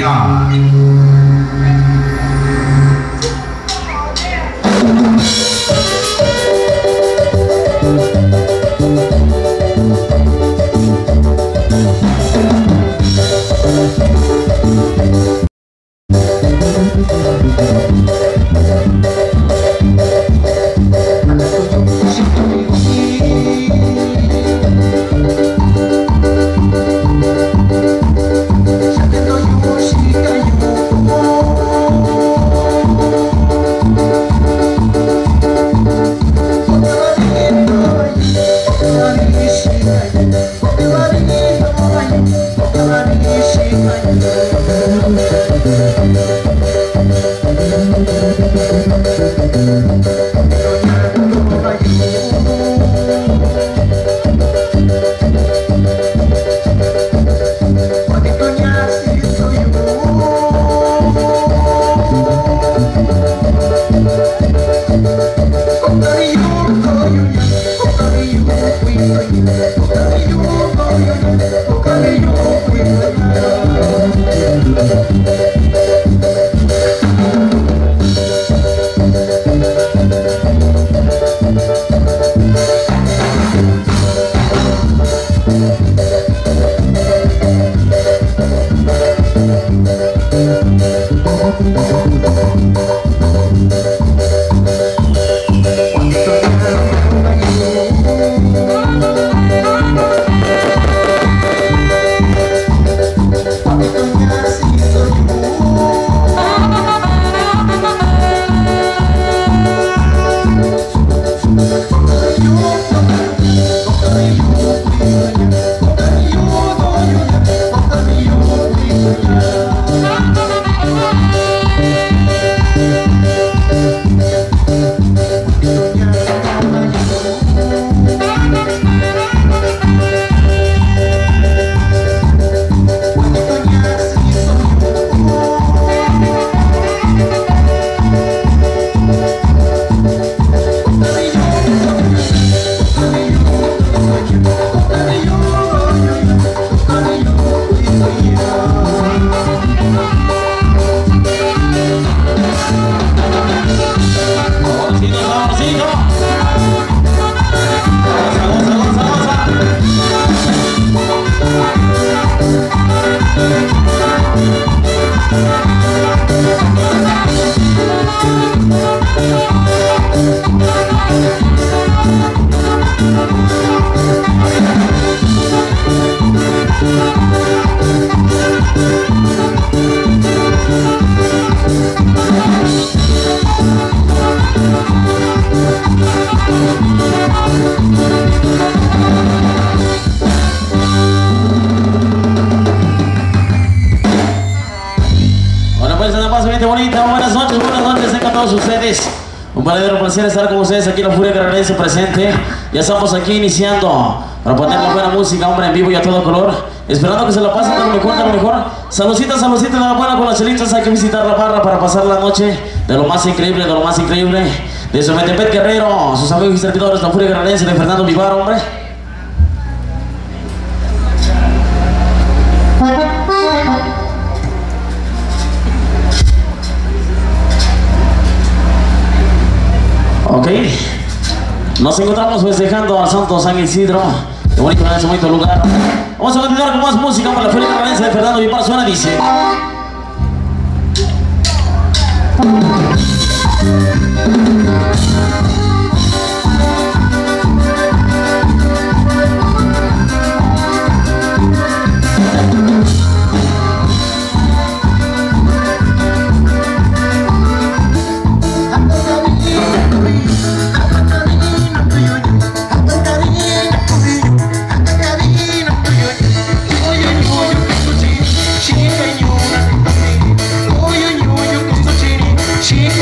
allá. Un verdadero placer estar con ustedes aquí en La Furia Guerrerense presente. Ya estamos aquí iniciando para poner la buena música, hombre, en vivo y a todo color. Esperando que se la pasen de lo mejor, de lo mejor. Saludcita, saludcita de la buena con las chelitas. Hay que visitar la barra para pasar la noche de lo más increíble, de lo más increíble. Desde Metepec Guerrero, sus amigos y servidores, La Furia Guerrerense de Fernando Vivar, hombre. Ok, nos encontramos festejando a Santo San Isidro. Qué bonito en ese bonito lugar. Vamos a continuar con más música para La Furia Guerrerense de Fernando Vivar. Suena, dice. She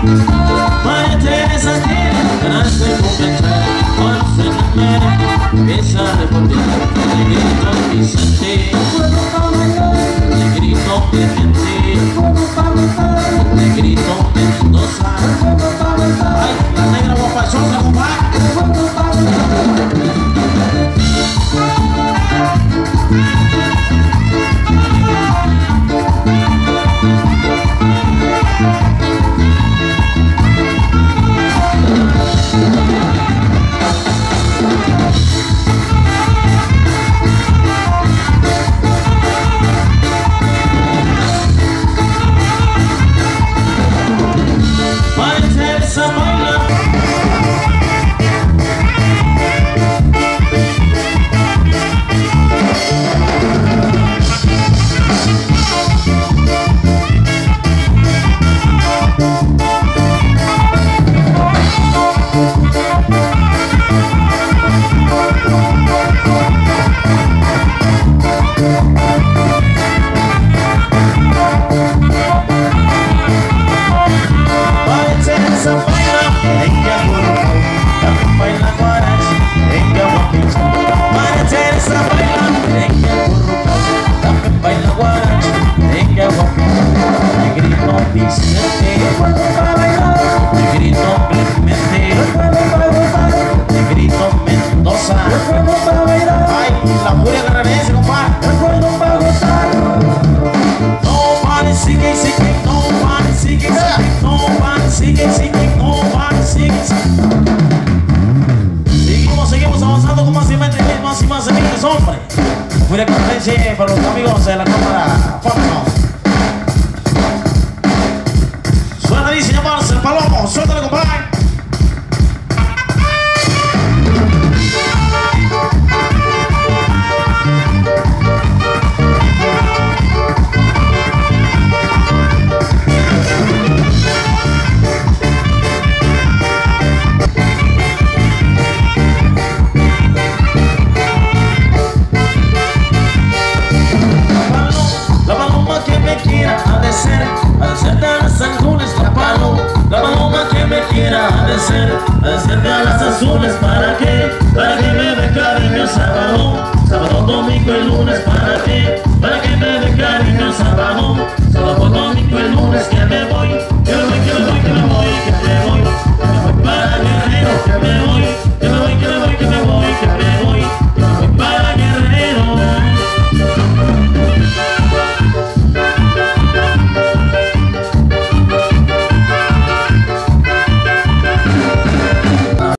María Teresa que nace con el empieza a responder, le grito Vicente, le grito Vicente, le grito Mendoza. Ay, la negra guapachosa, compadre. Seguimos avanzando con más y más amigos, hombre. Furia Cardense para los amigos de la cámara. Vámonos. Suena, dice llamarse el palomo. Suéltale, compadre. Hacerte a las azules, ¿para qué? Para que me dé cariño sábado, domingo y lunes, ¿para qué? Para que me dé cariño sábado, domingo y lunes, que me voy, que me voy, que me voy, que me voy, que me voy.